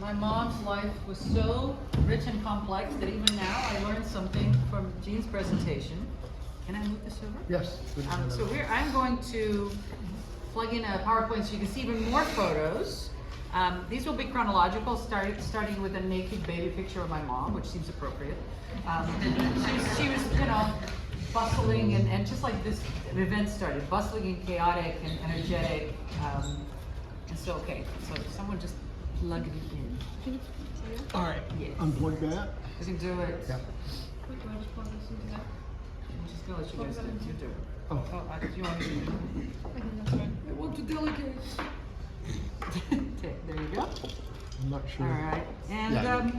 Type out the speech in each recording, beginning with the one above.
My mom's life was so rich and complex that even now I learned something from Jean's presentation. Can I move this over? Yes. I'm going to plug in a PowerPoint so you can see even more photos. These will be chronological, starting with a naked baby picture of my mom, which seems appropriate. She was, bustling and just like this event started, bustling and chaotic and energetic. And so, okay, so someone just plug it in. All right. Yes. Unplug that. You can do it. Yep. I'm just gonna let you guys do it. You do it. Oh. Do you want me to do it? I want to delegate. Okay, there you go. I'm not sure. All right, and Yeah.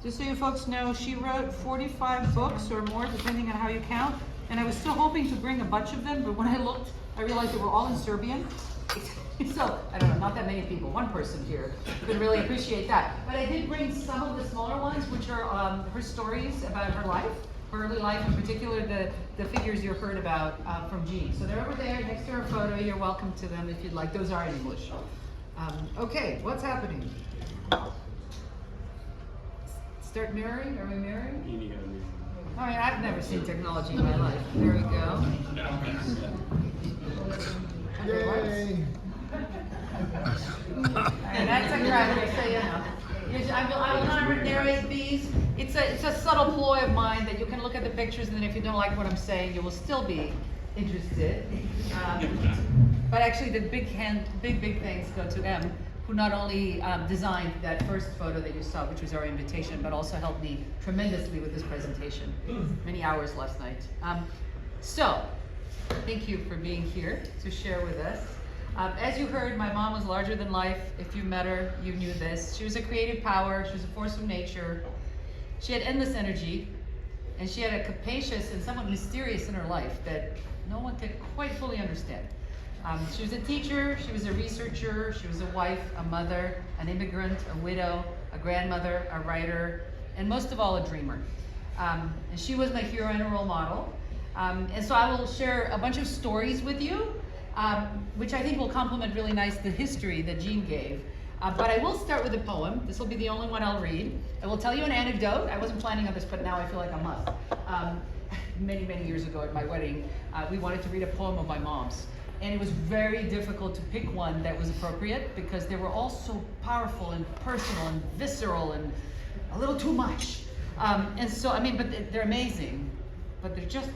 Just so you folks know, she wrote 45 books or more, depending on how you count. And I was still hoping to bring a bunch of them, but when I looked, I realized they were all in Serbian. So, I don't know, not that many people. One person here could really appreciate that. But I did bring some of the smaller ones, which are her stories about her life, her early life, in particular the figures you heard about from Jean. So they're over there next to her photo. You're welcome to them if you'd like. Those are in English. Okay, what's happening? Start mirroring? Are we mirroring? I mean, I've never seen technology in my life. There we go. Yay! And that's a graphic, so you know. I will not narrate these. It's a subtle ploy of mine that you can look at the pictures, and then if you don't like what I'm saying, you will still be interested. But actually, the big thanks go to M, who not only designed that first photo that you saw, which was our invitation, but also helped me tremendously with this presentation. Many hours last night. So, thank you for being here to share with us. As you heard, my mom was larger than life. If you met her, you knew this. She was a creative power. She was a force of nature. She had endless energy, and she had a capacious and somewhat mysterious inner life that no one could quite fully understand. She was a teacher, she was a researcher, she was a wife, a mother, an immigrant, a widow, a grandmother, a writer, and most of all, a dreamer. And she was my hero and a role model. And so I will share a bunch of stories with you, which I think will complement really nice the history that Jean gave. But I will start with a poem. This will be the only one I'll read. I will tell you an anecdote. I wasn't planning on this, but now I feel like I must. Many, many years ago at my wedding, we wanted to read a poem of my mom's. And it was very difficult to pick one that was appropriate because they were all so powerful and personal and visceral and a little too much. And so, I mean, but they're amazing, but they're just,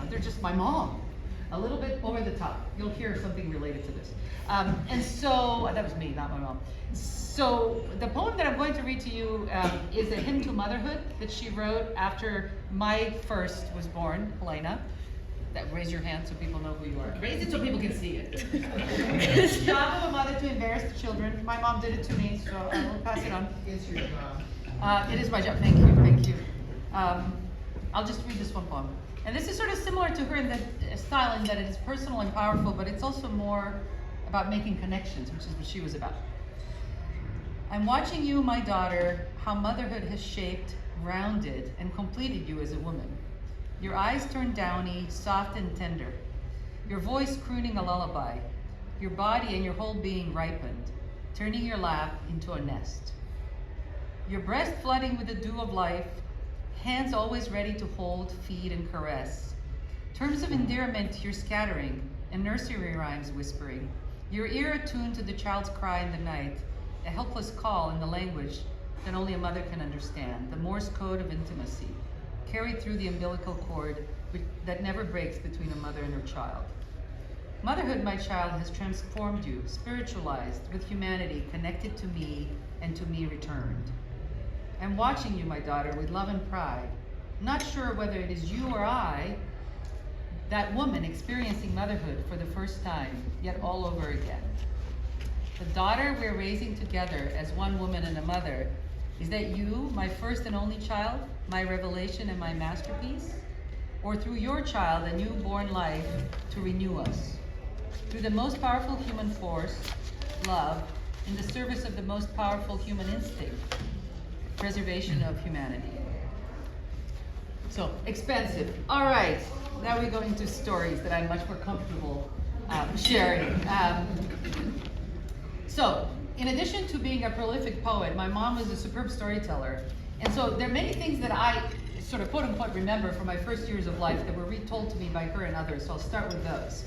they're just my mom. A little bit over the top. You'll hear something related to this. And so, that was me, not my mom. So the poem that I'm going to read to you is a hymn to motherhood that she wrote after my first was born, Helena. Raise your hand so people know who you are. Raise it so people can see it. It's the job of a mother to embarrass the children. My mom did it to me, so I will pass it on. It's your job. It is my job. Thank you. Thank you. I'll just read this one poem. And this is sort of similar to her in the style in that it is personal and powerful, but it's also more about making connections, which is what she was about. I'm watching you, my daughter, how motherhood has shaped, rounded, and completed you as a woman. Your eyes turned downy, soft and tender. Your voice crooning a lullaby. Your body and your whole being ripened, turning your lap into a nest. Your breast flooding with the dew of life, hands always ready to hold, feed, and caress. Terms of endearment you're scattering, and nursery rhymes whispering. Your ear attuned to the child's cry in the night, a helpless call in the language that only a mother can understand, the Morse code of intimacy, carried through the umbilical cord that never breaks between a mother and her child. Motherhood, my child, has transformed you, spiritualized, with humanity connected to me and to me returned. I'm watching you, my daughter, with love and pride, not sure whether it is you or I, that woman experiencing motherhood for the first time, yet all over again. The daughter we're raising together as one woman and a mother, is that you, my first and only child, my revelation and my masterpiece? Or through your child, a newborn life to renew us? Through the most powerful human force, love, in the service of the most powerful human instinct, preservation of humanity. So, expensive. All right, now we go into stories that I'm much more comfortable sharing. So, in addition to being a prolific poet, my mom was a superb storyteller. And so there are many things that I sort of quote unquote remember from my first years of life that were retold to me by her and others, so I'll start with those.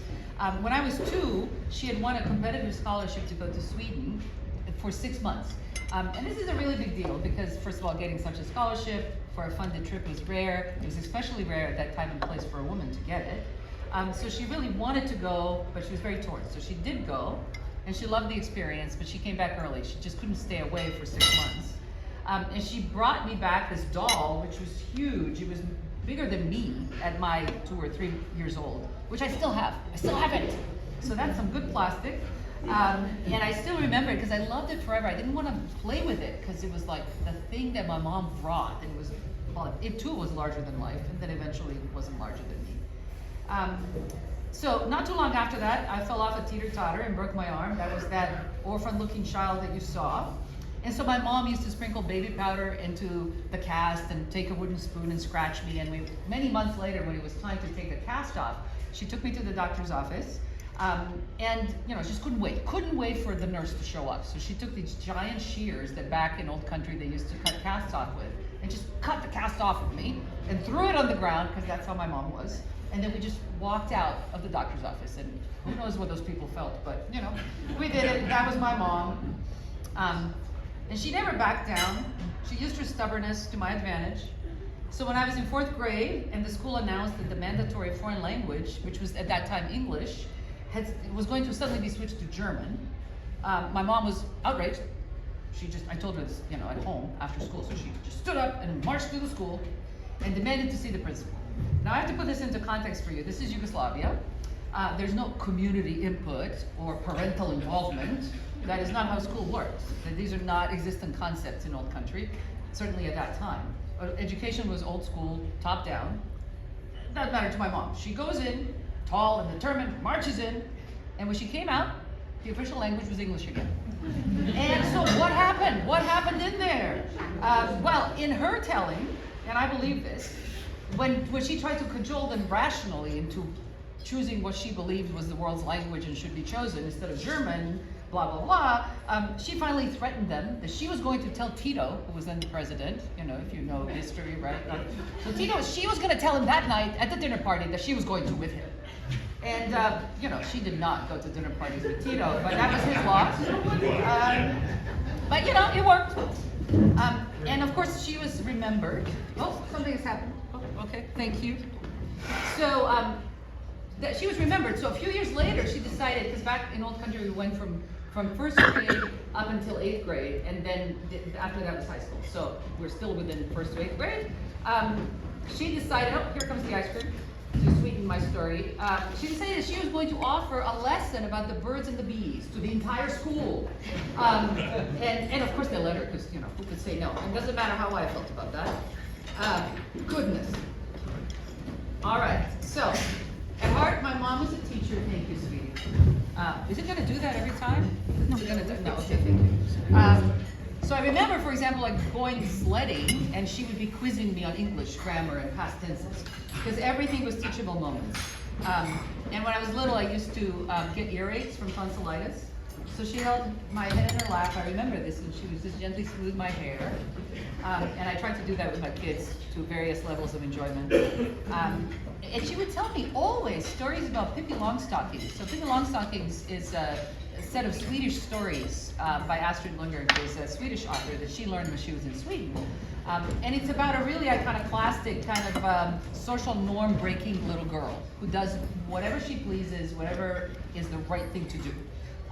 When I was 2, she had won a competitive scholarship to go to Sweden for 6 months. And this is a really big deal because, first of all, getting such a scholarship for a funded trip was rare. It was especially rare at that time and place for a woman to get it. So she really wanted to go, but she was very torn. So she did go, and she loved the experience, but she came back early. She just couldn't stay away for 6 months. And she brought me back this doll, which was huge. It was bigger than me at my 2 or 3 years old, which I still have. I still have it. So that's some good plastic. And I still remember it because I loved it forever. I didn't want to play with it because it was like the thing that my mom brought, and it was, well, it too was larger than life, and then eventually wasn't larger than me. So not too long after that, I fell off a teeter-totter and broke my arm. That was that orphan-looking child that you saw. And so my mom used to sprinkle baby powder into the cast and take a wooden spoon and scratch me. And many months later, when it was time to take the cast off, she took me to the doctor's office. And just couldn't wait for the nurse to show up. So she took these giant shears that back in old country they used to cut casts off with, and just cut the cast off of me and threw it on the ground because that's how my mom was. And then we just walked out of the doctor's office, and who knows what those people felt, but we did it. That was my mom. And she never backed down. She used her stubbornness to my advantage. So when I was in 4th grade and the school announced that the mandatory foreign language, which was at that time English, was going to suddenly be switched to German, my mom was outraged. I told her this, at home after school, so she just stood up and marched through the school and demanded to see the principal. Now I have to put this into context for you. This is Yugoslavia. There's no community input or parental involvement. That is not how school works. These are not existent concepts in old country, certainly at that time. Education was old school, top down. Doesn't matter to my mom. She goes in, tall and determined, marches in, and when she came out, the official language was English again. And so what happened? What happened in there? Well, in her telling, and I believe this, when she tried to cajole them rationally into choosing what she believed was the world's language and should be chosen instead of German, blah, blah, blah, she finally threatened them that she was going to tell Tito, who was then the president, if you know history, right? So Tito, she was going to tell him that night at the dinner party that she was going to with him. And, she did not go to dinner parties with Tito, but that was his loss. But, it worked. And of course, she was remembered. Oh, something has happened. Oh, okay, thank you. So, she was remembered. So a few years later, she decided, because back in old country, we went from 1st grade up until 8th grade, and then after that was high school. So we're still within 1st to 8th grade. She decided, oh, here comes the ice cream, to sweeten my story. She decided that she was going to offer a lesson about the birds and the bees to the entire school. And of course they let her, because, who could say no? It doesn't matter how I felt about that. Goodness. All right, so. At heart, my mom was a teacher. Thank you, sweetie. Is it going to do that every time? No, okay, thank you. So I remember, for example, going sledding, and she would be quizzing me on English, grammar, and past tenses, because everything was teachable moments. And when I was little, I used to get earaches from tonsillitis. So she held my head in her lap. I remember this, and she would just gently smooth my hair. And I tried to do that with my kids to various levels of enjoyment. And she would tell me always stories about Pippi Longstockings. So Pippi Longstockings is a set of Swedish stories by Astrid Lindgren, who is a Swedish author that she learned when she was in Sweden. And it's about a really iconoclastic kind of social norm breaking little girl who does whatever she pleases, whatever is the right thing to do.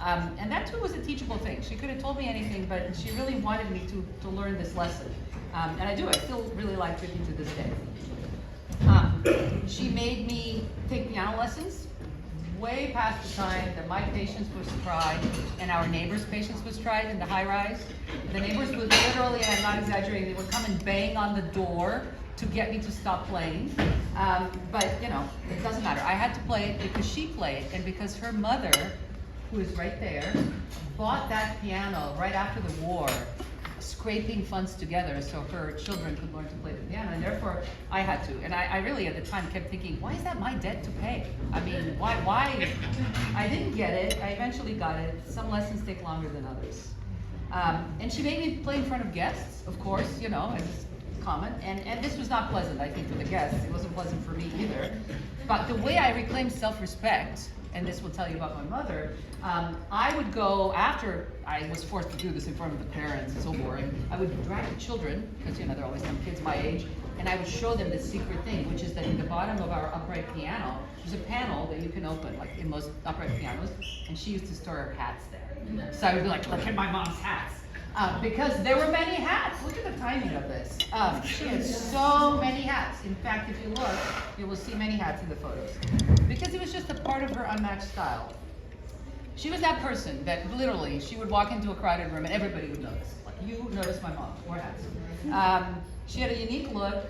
And that too was a teachable thing. She could have told me anything, but she really wanted me to learn this lesson. And I do. I still really like Pippi to this day. She made me take piano lessons way past the time that my patience was tried and our neighbors' patience was tried in the high-rise. The neighbors would literally, and I'm not exaggerating, they would come and bang on the door to get me to stop playing. But, it doesn't matter. I had to play it because she played and because her mother, who is right there, bought that piano right after the war, scraping funds together so her children could learn to play the piano, and therefore I had to. And I really at the time kept thinking, why is that my debt to pay? I mean, why? I didn't get it. I eventually got it. Some lessons take longer than others. And she made me play in front of guests, of course, you know, as is common. And this was not pleasant, I think, for the guests. It wasn't pleasant for me either. But the way I reclaimed self-respect, and this will tell you about my mother, I would go, after I was forced to do this in front of the parents, it's so boring, I would drag the children, because you know, there are always some kids my age, and I would show them the secret thing, which is that in the bottom of our upright piano, there's a panel that you can open, like in most upright pianos, and she used to store her hats there. So I would be like, look at my mom's hats. Because there were many hats. Look at the timing of this. She had so many hats. In fact, if you look, you will see many hats in the photos. Because it was just a part of her unmatched style. She was that person that literally, she would walk into a crowded room and everybody would notice. Like, you notice my mom, more hats. She had a unique look.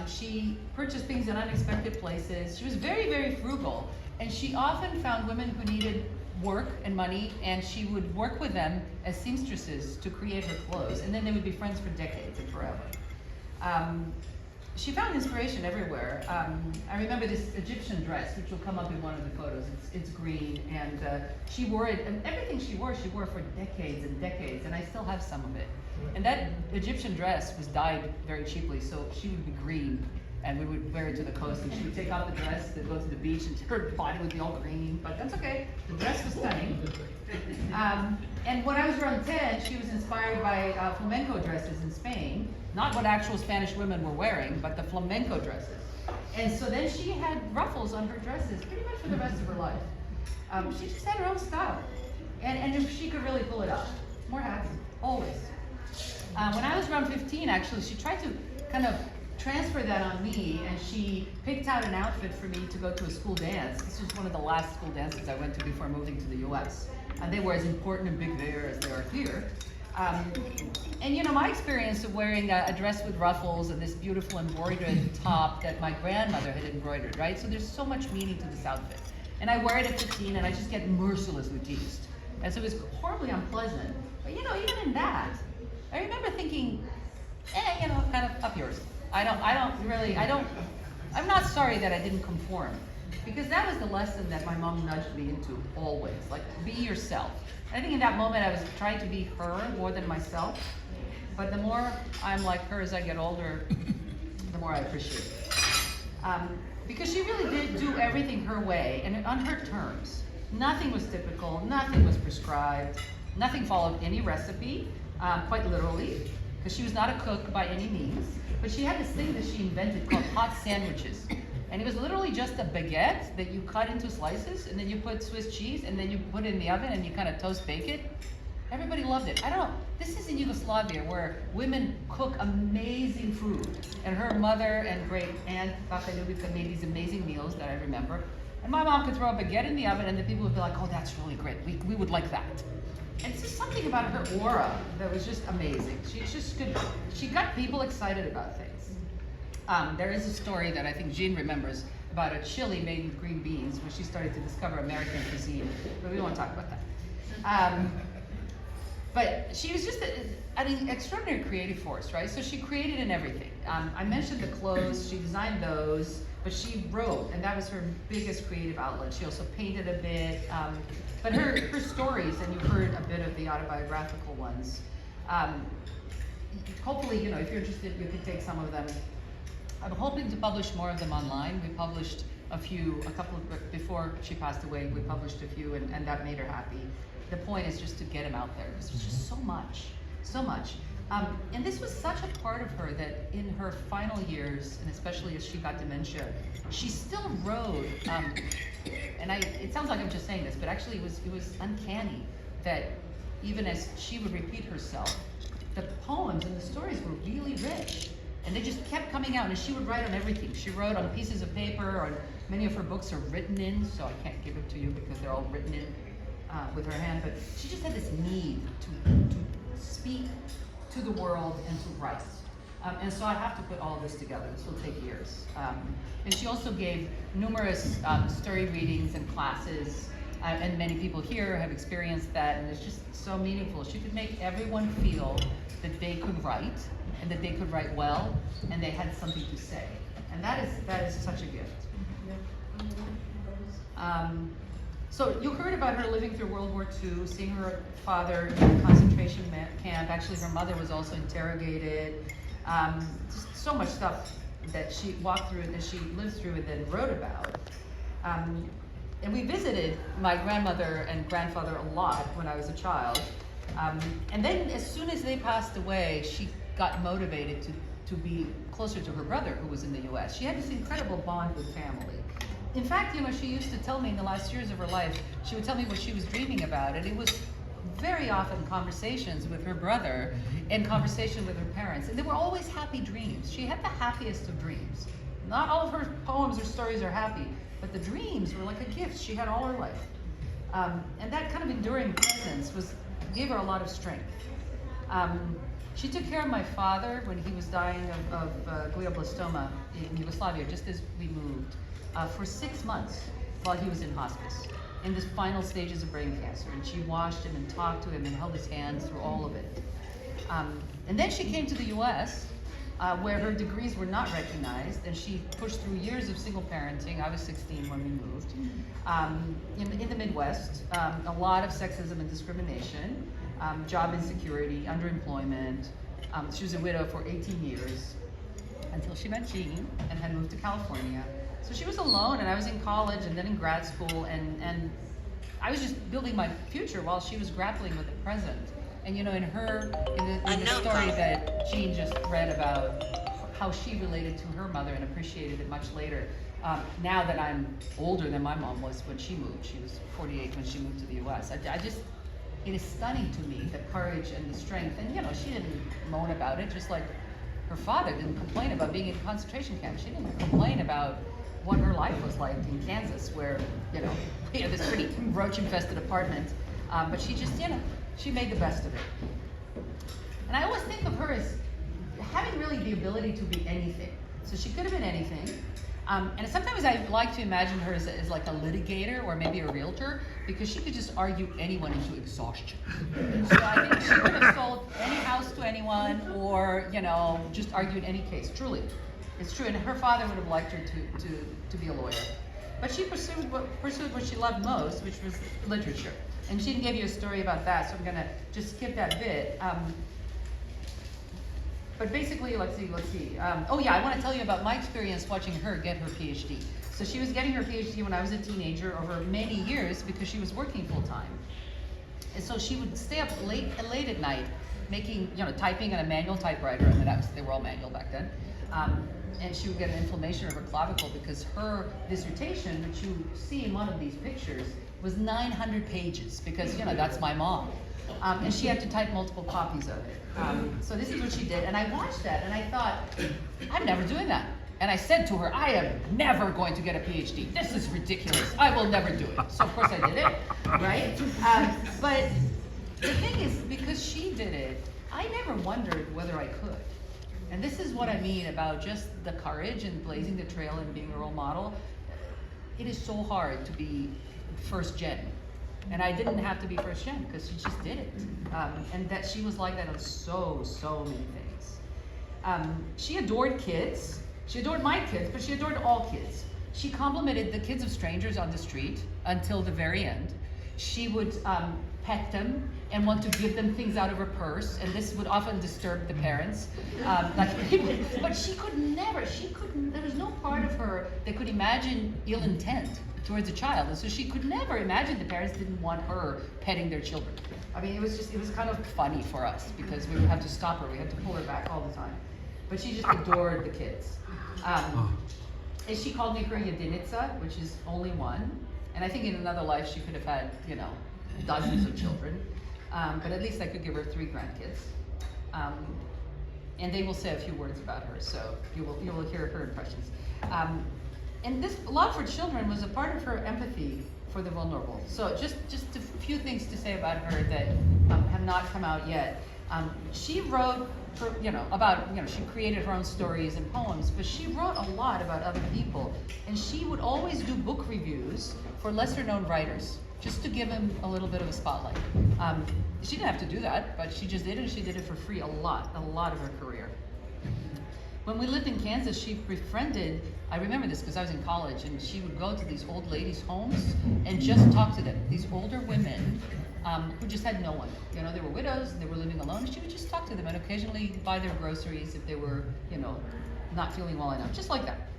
She purchased things in unexpected places. She was very, very frugal. And she often found women who needed work and money, and she would work with them as seamstresses to create her clothes, and then they would be friends for decades and forever. She found inspiration everywhere. I remember this Egyptian dress, which will come up in one of the photos. It's green, and she wore it, and everything she wore for decades and decades, and I still have some of it. And that Egyptian dress was dyed very cheaply, so she would be green, and we would wear it to the coast, and she would take off the dress and go to the beach, and her body would be all green, but that's okay. The dress was stunning. And when I was around 10, she was inspired by flamenco dresses in Spain. Not what actual Spanish women were wearing, but the flamenco dresses. And so then she had ruffles on her dresses pretty much for the rest of her life. She just had her own style. And if she could really pull it off. More hats, always. When I was around 15, actually, she tried to kind of transfer that on me, and she picked out an outfit for me to go to a school dance. This was one of the last school dances I went to before moving to the US. And they were as important and big there as they are here. And you know, my experience of wearing a dress with ruffles and this beautiful embroidered top that my grandmother had embroidered, right? So there's so much meaning to this outfit. And I wear it at 15 and I just get mercilessly teased. And so it was horribly unpleasant. But you know, even in that, I remember thinking, you know, kind of up yours. I'm not sorry that I didn't conform, because that was the lesson that my mom nudged me into always, like, be yourself. I think in that moment I was trying to be her more than myself, but the more I'm like her as I get older, the more I appreciate it. Because she really did do everything her way and on her terms. Nothing was typical, nothing was prescribed, nothing followed any recipe, quite literally, because she was not a cook by any means. But she had this thing that she invented called hot sandwiches. And it was literally just a baguette that you cut into slices, and then you put Swiss cheese, and then you put it in the oven, and you kind of toast bake it. Everybody loved it. I don't know, this is in Yugoslavia, where women cook amazing food. And her mother and great aunt, Tata Ljubica, made these amazing meals that I remember. And my mom could throw a baguette in the oven, and the people would be like, oh, that's really great. We would like that. And it's just something about her aura that was just amazing. She got people excited about things. There is a story that I think Jean remembers about a chili made with green beans when she started to discover American cuisine, but we won't talk about that. But she was just an extraordinary creative force, right? So she created in everything. I mentioned the clothes, she designed those, but she wrote, and that was her biggest creative outlet. She also painted a bit. But her stories, and you've heard a bit of the autobiographical ones, hopefully, you know, if you're interested, you can take some of them. I'm hoping to publish more of them online. We published before she passed away, we published a few, and that made her happy. The point is just to get them out there, because there's just so much. And this was such a part of her that in her final years, and especially as she got dementia, she still wrote, it sounds like I'm just saying this, but actually it was uncanny that even as she would repeat herself, the poems and the stories were really rich. And they just kept coming out, and she would write on everything. She wrote on pieces of paper, or many of her books are written in, so I can't give it to you because they're all written in with her hand, but she just had this need to speak to the world and to write. And so I have to put all of this together. This will take years. And she also gave numerous story readings and classes, and many people here have experienced that, and it's just so meaningful. She could make everyone feel that they could write, and that they could write well, and they had something to say. And that is such a gift. So you heard about her living through World War II, seeing her father in a concentration camp. Actually, her mother was also interrogated. Just so much stuff that she walked through, that she lived through, and then wrote about. And we visited my grandmother and grandfather a lot when I was a child. And then as soon as they passed away, she got motivated to be closer to her brother who was in the US. She had this incredible bond with family. In fact, she used to tell me in the last years of her life, she would tell me what she was dreaming about, and it was very often conversations with her brother and conversation with her parents, and they were always happy dreams. She had the happiest of dreams. Not all of her poems or stories are happy, but the dreams were like a gift she had all her life. And that kind of enduring presence gave her a lot of strength. She took care of my father when he was dying of glioblastoma in Yugoslavia, just as we moved, for 6 months while he was in hospice, in the final stages of brain cancer. And she washed him and talked to him and held his hands through all of it. And then she came to the US, where her degrees were not recognized, and she pushed through years of single parenting. I was 16 when we moved. In the Midwest, a lot of sexism and discrimination, job insecurity, underemployment. She was a widow for 18 years until she met Gene and had moved to California. So she was alone, and I was in college and then in grad school, and I was just building my future while she was grappling with the present. And in the story that Jean just read about how she related to her mother and appreciated it much later, now that I'm older than my mom was when she moved, she was 48 when she moved to the US. It is stunning to me, the courage and the strength. And she didn't moan about it, just like her father didn't complain about being in a concentration camp. She didn't complain about what her life was like in Kansas, where we had this pretty roach-infested apartment. But she just, she made the best of it. And I always think of her as having really the ability to be anything. So she could have been anything. And sometimes I like to imagine her as like a litigator or maybe a realtor, because she could just argue anyone into exhaustion. So I think she could have sold any house to anyone, or just argued any case. Truly, it's true. And her father would have liked her to be a lawyer, but she pursued what she loved most, which was literature. And Jean gave you a story about that, so I'm gonna just skip that bit. But basically, let's see. Oh yeah, I want to tell you about my experience watching her get her PhD. So she was getting her PhD when I was a teenager over many years because she was working full time. And so she would stay up late at night, making, typing on a manual typewriter. I mean, they were all manual back then. And she would get an inflammation of her clavicle because her dissertation, which you see in one of these pictures, was 900 pages because, that's my mom. And she had to type multiple copies of it. So this is what she did. And I watched that and I thought, I'm never doing that. And I said to her, I am never going to get a PhD. This is ridiculous. I will never do it. So of course I did it, right? But the thing is, because she did it, I never wondered whether I could. And this is what I mean about just the courage and blazing the trail and being a role model. It is so hard to be first gen. And I didn't have to be first gen because she just did it. And that she was like that on so many things. She adored kids. She adored my kids, but she adored all kids. She complimented the kids of strangers on the street until the very end. She would pet them and want to give them things out of her purse, and this would often disturb the parents. But she could never, there was no part of her that could imagine ill intent towards a child, and so she could never imagine the parents didn't want her petting their children. I mean, it was kind of funny for us because we would have to stop her, we had to pull her back all the time. But she just adored the kids. And she called me her Yedinica, which is only one. And I think in another life she could have had, dozens of children. But at least I could give her 3 grandkids. And they will say a few words about her, so you will hear her impressions. And this love for children was a part of her empathy for the vulnerable. So just a few things to say about her that have not come out yet. She wrote, she created her own stories and poems, but she wrote a lot about other people. And she would always do book reviews for lesser known writers, just to give them a little bit of a spotlight. She didn't have to do that, but she just did it, and she did it for free a lot of her career. when we lived in Kansas, she befriended, I remember this because I was in college, and she would go to these old ladies' homes and just talk to them. These older women who just had no one. You know, they were widows and they were living alone. She would just talk to them and occasionally buy their groceries if they were, you know, not feeling well enough, just like that.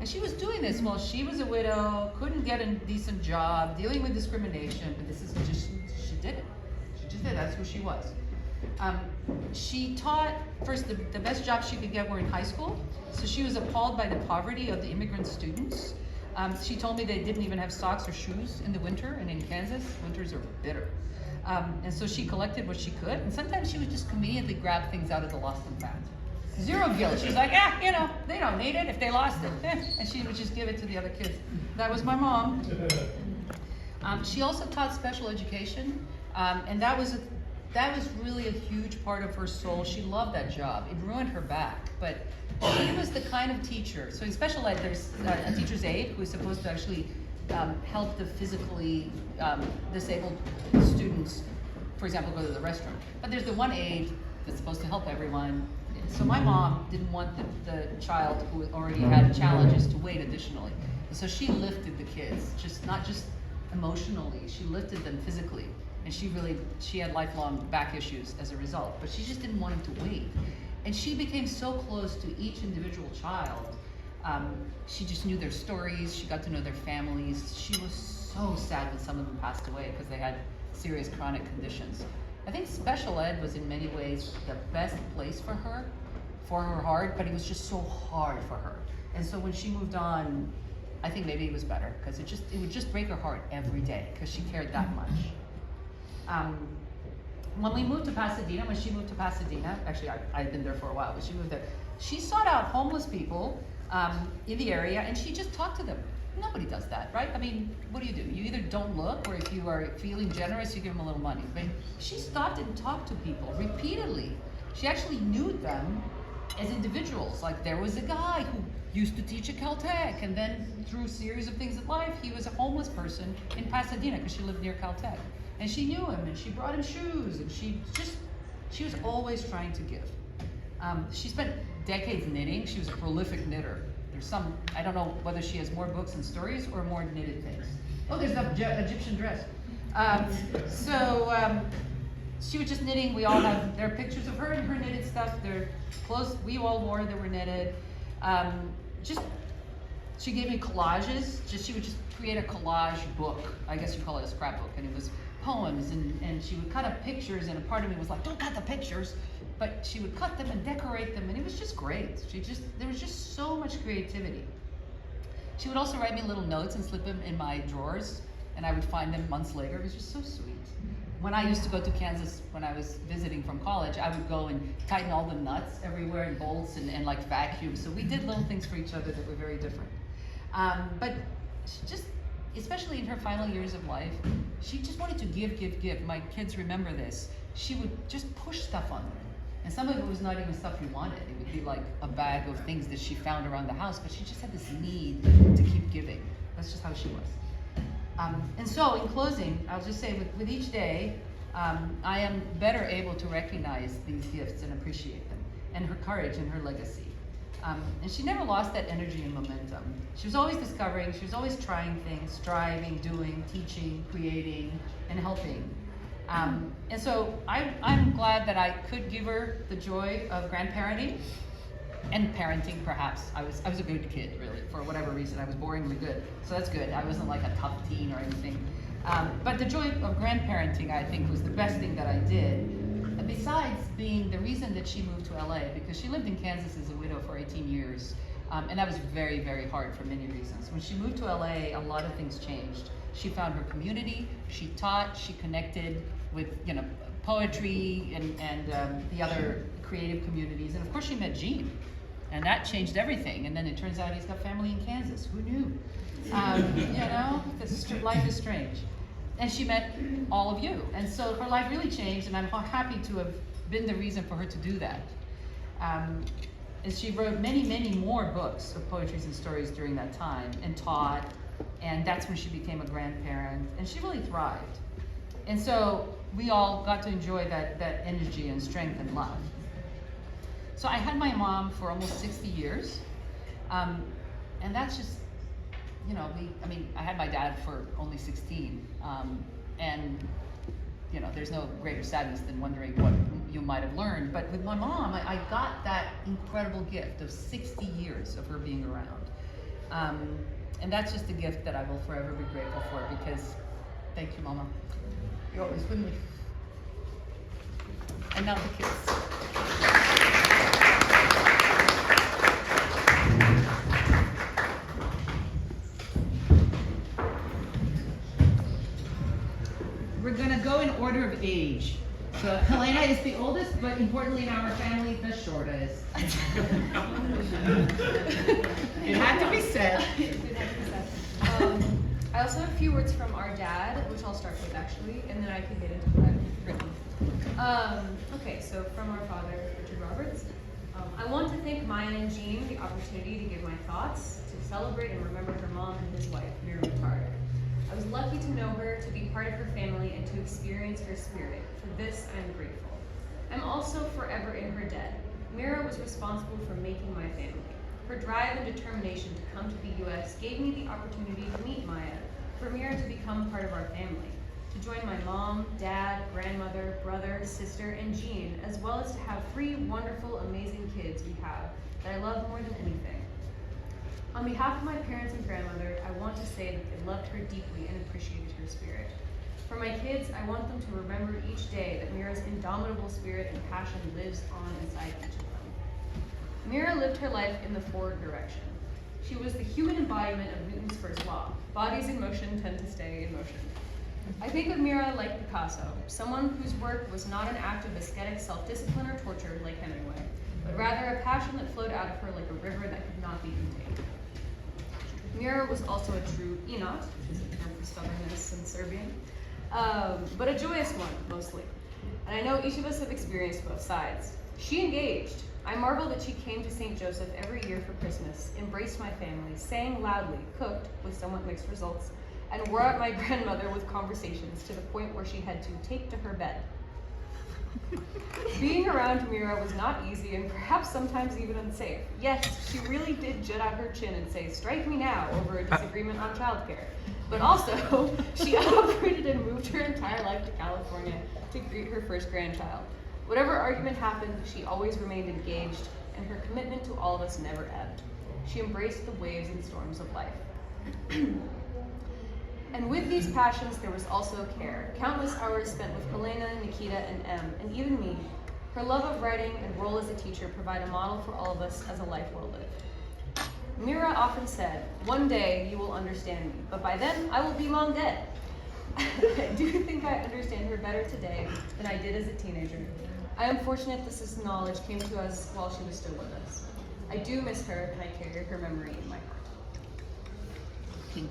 And she was doing this while she was a widow, couldn't get a decent job, dealing with discrimination, but this is just, she did it. She just did it, that's who she was. She taught, first, the best jobs she could get were in high school, so she was appalled by the poverty of the immigrant students. She told me they didn't even have socks or shoes in the winter, and in Kansas, winters are bitter. And so she collected what she could, and sometimes she would just conveniently grab things out of the lost and found. Zero guilt. She's like, you know, they don't need it if they lost it. And she would just give it to the other kids. That was my mom. She also taught special education, and that was really a huge part of her soul. She loved that job. It ruined her back, but she was the kind of teacher. So in special ed, there's a teacher's aide who is supposed to actually help the physically disabled students, for example, go to the restroom. But there's the one aide that's supposed to help everyone. So my mom didn't want the child who already had challenges to wait additionally. So she lifted the kids, not just emotionally, she lifted them physically. And she had lifelong back issues as a result, but she just didn't want them to wait. And she became so close to each individual child. She just knew their stories, she got to know their families. She was so sad when some of them passed away because they had serious chronic conditions. I think special ed was in many ways the best place for her heart, but it was just so hard for her. And so when she moved on, I think maybe it was better because it would just break her heart every day because she cared that much. When she moved to Pasadena, actually I'd been there for a while, but she moved there, she sought out homeless people in the area and she just talked to them. Nobody does that, right? I mean, what do? You either don't look, or if you are feeling generous, you give them a little money. But she stopped and talked to people repeatedly. She actually knew them as individuals. Like there was a guy who used to teach at Caltech, and then through a series of things in life, he was a homeless person in Pasadena because she lived near Caltech. And she knew him, and she brought him shoes, and she was always trying to give. She spent decades knitting. She was a prolific knitter. I don't know whether she has more books and stories or more knitted things. Oh, there's the Egyptian dress. She was just knitting. There are pictures of her and her knitted stuff. They're clothes we all wore that were knitted. She gave me collages. She would just create a collage book. I guess you call it a scrapbook. And it was poems, and she would cut up pictures, and a part of me was like, don't cut the pictures. But she would cut them and decorate them, and it was just great. There was just so much creativity. She would also write me little notes and slip them in my drawers, and I would find them months later. It was just so sweet. When I used to go to Kansas when I was visiting from college, I would go and tighten all the nuts everywhere and bolts and like vacuum. So we did little things for each other that were very different. But especially in her final years of life, she just wanted to give. My kids remember this. She would just push stuff on them. And some of it was not even stuff you wanted. It would be like a bag of things that she found around the house, but she just had this need to keep giving. That's just how she was. And so in closing, I'll just say with each day, I am better able to recognize these gifts and appreciate them, and her courage and her legacy. And she never lost that energy and momentum. She was always discovering, she was always trying things, striving, doing, teaching, creating, and helping. And so I'm glad that I could give her the joy of grandparenting and parenting, perhaps. I was a good kid, really, for whatever reason. I was boringly good, so that's good. I wasn't like a tough teen or anything. But the joy of grandparenting, I think, was the best thing that I did. Besides being the reason that she moved to LA, because she lived in Kansas as a widow for 18 years. And that was very, very hard for many reasons. When she moved to LA, a lot of things changed. She found her community, she taught, she connected with poetry and the other creative communities. And of course she met Gene, and that changed everything. And then it turns out he's got family in Kansas. Who knew? Life is strange. And she met all of you. And so her life really changed, and I'm happy to have been the reason for her to do that. And she wrote many, many more books of poetries and stories during that time, and taught, and that's when she became a grandparent, and she really thrived. And so we all got to enjoy that energy and strength and love. So I had my mom for almost 60 years. And that's just, you know, I had my dad for only 16. And, you know, there's no greater sadness than wondering what you might have learned. But with my mom, I got that incredible gift of 60 years of her being around. And that's just a gift that I will forever be grateful for, because, thank you, Mama. You're always with me. And now the kids. We're gonna go in order of age. So Helena is the oldest, but importantly in our family, the shortest. It had to be said. I also have a few words from our dad, which I'll start with actually, and then I can get into what I've written. Okay, so from our father, Richard Roberts. I want to thank Maya and Jean the opportunity to give my thoughts, to celebrate and remember her mom and his wife, Mira. I was lucky to know her, to be part of her family, and to experience her spirit. For this, I am grateful. I'm also forever in her debt. Mira was responsible for making my family. Her drive and determination to come to the U.S. gave me the opportunity to meet Maya, for Mira to become part of our family, to join my mom, dad, grandmother, brother, sister, and Jean, as well as to have 3 wonderful, amazing kids we have that I love more than anything. On behalf of my parents and grandmother, I want to say that they loved her deeply and appreciated her spirit. For my kids, I want them to remember each day that Mira's indomitable spirit and passion lives on inside each of them. Mira lived her life in the forward direction. She was the human embodiment of Newton's first law. Bodies in motion tend to stay in motion. I think of Mira like Picasso, someone whose work was not an act of aesthetic self-discipline or torture like Hemingway, but rather a passion that flowed out of her like a river that could not be contained. Mira was also a true Enot, which is a term for stubbornness in Serbian, but a joyous one, mostly. And I know each of us have experienced both sides. She engaged. I marvel that she came to St. Joseph every year for Christmas, embraced my family, sang loudly, cooked, with somewhat mixed results, and wore out my grandmother with conversations to the point where she had to take to her bed. Being around Mira was not easy and perhaps sometimes even unsafe. Yes, she really did jut out her chin and say, "Strike me now," over a disagreement on childcare. But also, she uprooted and moved her entire life to California to greet her first grandchild. Whatever argument happened, she always remained engaged, and her commitment to all of us never ebbed. She embraced the waves and storms of life. And with these passions, there was also care. Countless hours spent with Helena, Nikita, and Em, and even me. Her love of writing and role as a teacher provide a model for all of us as a life well lived. Mira often said, "One day you will understand me, but by then I will be long dead." I do think I understand her better today than I did as a teenager. I am fortunate this knowledge came to us while she was still with us. I do miss her, and I carry her memory in my heart. Thank you.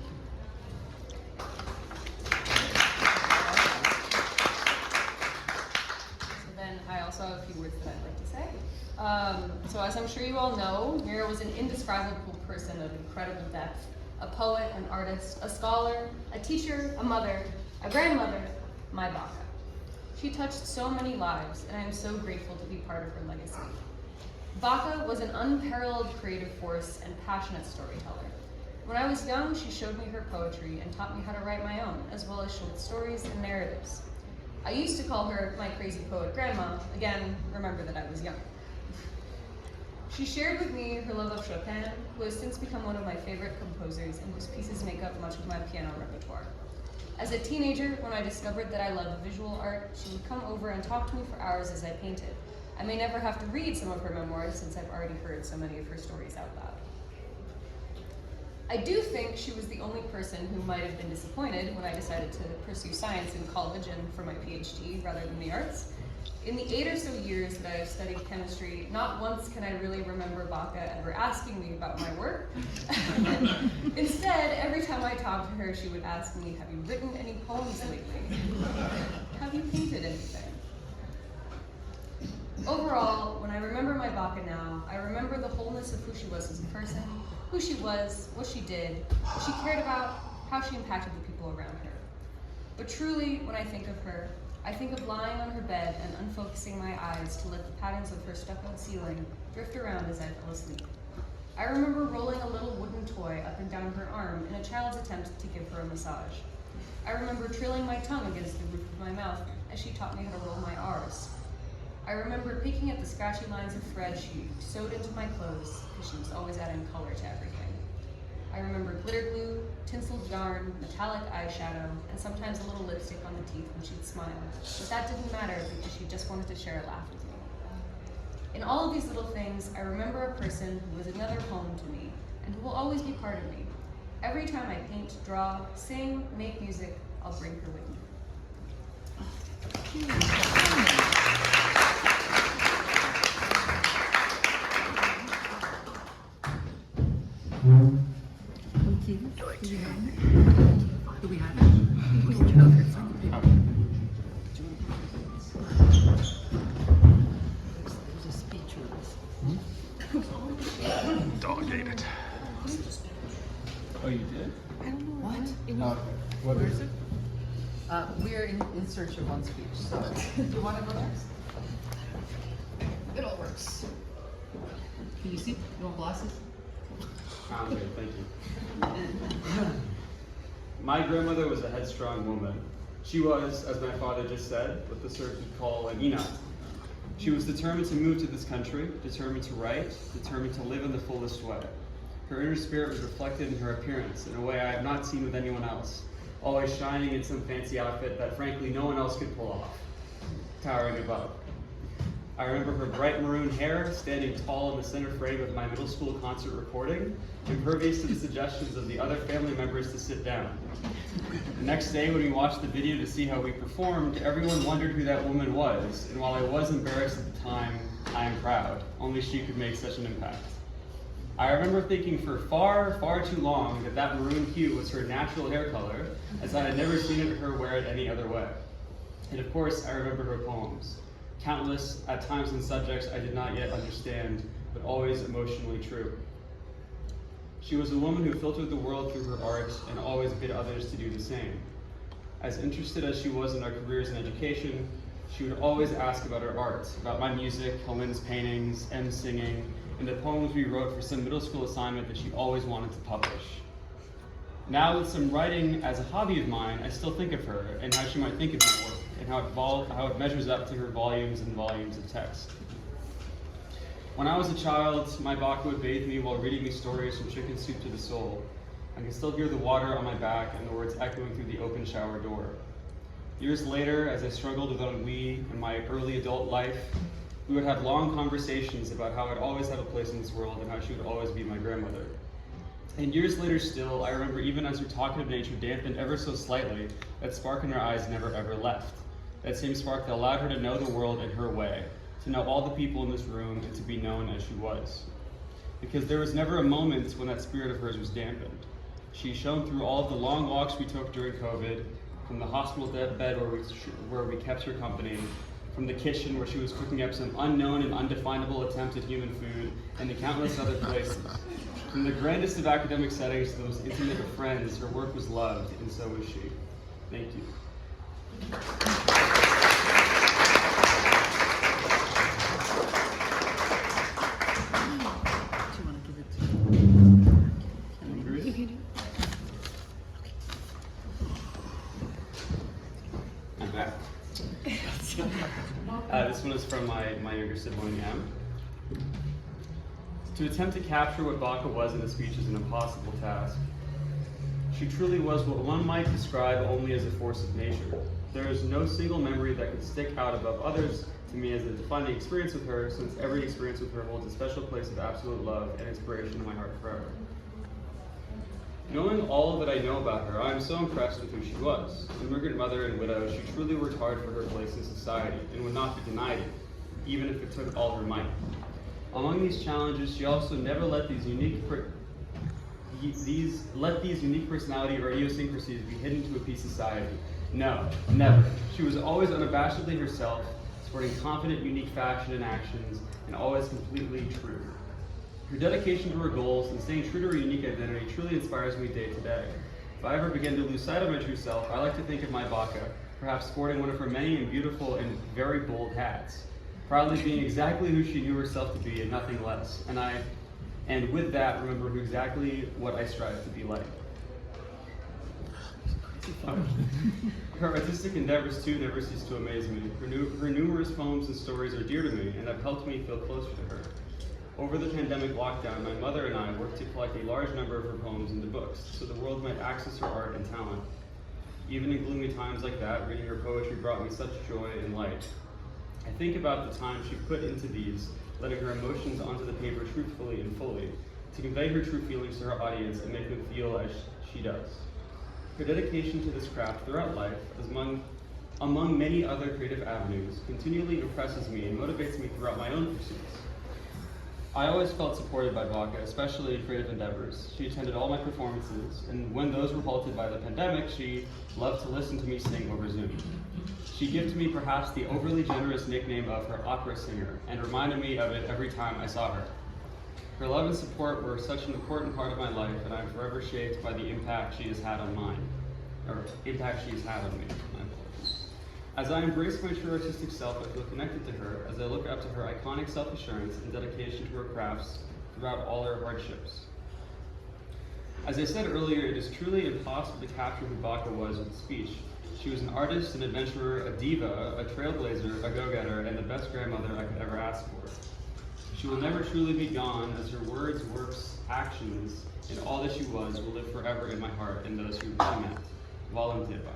I also have a few words that I'd like to say. So as I'm sure you all know, Mira was an indescribable person of incredible depth, a poet, an artist, a scholar, a teacher, a mother, a grandmother, my Baca. She touched so many lives, and I am so grateful to be part of her legacy. Baca was an unparalleled creative force and passionate storyteller. When I was young, she showed me her poetry and taught me how to write my own, as well as short stories and narratives. I used to call her my crazy poet grandma. Again, remember that I was young. She shared with me her love of Chopin, who has since become one of my favorite composers and whose pieces make up much of my piano repertoire. As a teenager, when I discovered that I loved visual art, she would come over and talk to me for hours as I painted. I may never have to read some of her memoirs since I've already heard so many of her stories out loud. I do think she was the only person who might have been disappointed when I decided to pursue science in college and for my PhD rather than the arts. In the 8 or so years that I have studied chemistry, not once can I really remember Baca ever asking me about my work. Instead, every time I talked to her, she would ask me, "Have you written any poems lately? Have you painted anything?" Overall, when I remember my Baca now, I remember the wholeness of who she was as a person, who she was, what she did, what she cared about, how she impacted the people around her. But truly, when I think of her, I think of lying on her bed and unfocusing my eyes to let the patterns of her stuccoed ceiling drift around as I fell asleep. I remember rolling a little wooden toy up and down her arm in a child's attempt to give her a massage. I remember trilling my tongue against the roof of my mouth as she taught me how to roll my R's. I remember picking at the scratchy lines of thread she sewed into my clothes because she was always adding color to everything. I remember glitter glue, tinseled yarn, metallic eyeshadow, and sometimes a little lipstick on the teeth when she'd smile. But that didn't matter because she just wanted to share a laugh with me. In all of these little things, I remember a person who was another home to me and who will always be part of me. Every time I paint, draw, sing, make music, I'll bring her with me. Do we have it? There's a speech Dog ate it. Oh, you did? What? What is it? We're in search of one speech, so do you want to go next? It all works. Can you see? You want glasses? I'm good, thank you. My grandmother was a headstrong woman. She was, as my father just said, what the Serbs would call an ina. She was determined to move to this country, determined to write, determined to live in the fullest way. Her inner spirit was reflected in her appearance in a way I have not seen with anyone else, always shining in some fancy outfit that frankly no one else could pull off, towering above. I remember her bright maroon hair standing tall in the center frame of my middle school concert recording, impervious to the suggestions of the other family members to sit down. The next day when we watched the video to see how we performed, everyone wondered who that woman was, and while I was embarrassed at the time, I am proud. Only she could make such an impact. I remember thinking for far, far too long that maroon hue was her natural hair color, as I had never seen her wear it any other way. And of course, I remember her poems. Countless, at times in subjects I did not yet understand, but always emotionally true. She was a woman who filtered the world through her art and always bid others to do the same. As interested as she was in our careers and education, she would always ask about our art, about my music, Helen's paintings, M's singing, and the poems we wrote for some middle school assignment that she always wanted to publish. Now with some writing as a hobby of mine, I still think of her and how she might think of my work, and how it measures up to her volumes and volumes of text. When I was a child, my baka would bathe me while reading me stories from Chicken Soup to the Soul. I can still hear the water on my back and the words echoing through the open shower door. Years later, as I struggled with ennui in my early adult life, we would have long conversations about how I'd always have a place in this world and how she would always be my grandmother. And years later still, I remember even as her talkative nature dampened ever so slightly, that spark in her eyes never ever left. That same spark that allowed her to know the world in her way, to know all the people in this room and to be known as she was. Because there was never a moment when that spirit of hers was dampened. She shone through all of the long walks we took during COVID, from the hospital bed where we kept her company, from the kitchen where she was cooking up some unknown and undefinable attempt at human food, and the countless other places. From the grandest of academic settings to the most intimate of friends, her work was loved, and so was she. Thank you. I'm back. This one is from my younger sibling, Em. To attempt to capture what Baka was in a speech is an impossible task. She truly was what one might describe only as a force of nature. There is no single memory that could stick out above others to me as a defining experience with her, since every experience with her holds a special place of absolute love and inspiration in my heart forever. Knowing all that I know about her, I am so impressed with who she was. Immigrant mother and widow, she truly worked hard for her place in society and would not be denied it, even if it took all her might. Among these challenges, she also never let these unique personality or idiosyncrasies be hidden to a peace society. No, never. She was always unabashedly herself, sporting confident, unique fashion and actions, and always completely true. Her dedication to her goals and staying true to her unique identity truly inspires me day to day. If I ever begin to lose sight of my true self, I like to think of my Baka perhaps sporting one of her many and beautiful and very bold hats, proudly being exactly who she knew herself to be and nothing less. And with that, remember exactly what I strive to be like. Her artistic endeavors too never cease to amaze me. Her numerous poems and stories are dear to me and have helped me feel closer to her. Over the pandemic lockdown, my mother and I worked to collect a large number of her poems into books so the world might access her art and talent. Even in gloomy times like that, reading her poetry brought me such joy and light. I think about the time she put into these, letting her emotions onto the paper truthfully and fully, to convey her true feelings to her audience and make them feel as she does. Her dedication to this craft throughout life, as among many other creative avenues, continually impresses me and motivates me throughout my own pursuits. I always felt supported by Maja, especially in creative endeavors. She attended all my performances, and when those were halted by the pandemic, she loved to listen to me sing over Zoom. She gifted me perhaps the overly generous nickname of her opera singer, and reminded me of it every time I saw her. Her love and support were such an important part of my life, and I'm forever shaped by the impact she has had on me. My apologies. As I embrace my true artistic self, I feel connected to her as I look up to her iconic self-assurance and dedication to her crafts throughout all her hardships. As I said earlier, it is truly impossible to capture who Maja was with speech. She was an artist, an adventurer, a diva, a trailblazer, a go-getter, and the best grandmother I could ever ask for. She will never truly be gone, as her words, works, actions, and all that she was will live forever in my heart and those who she met. Volunteer Maja.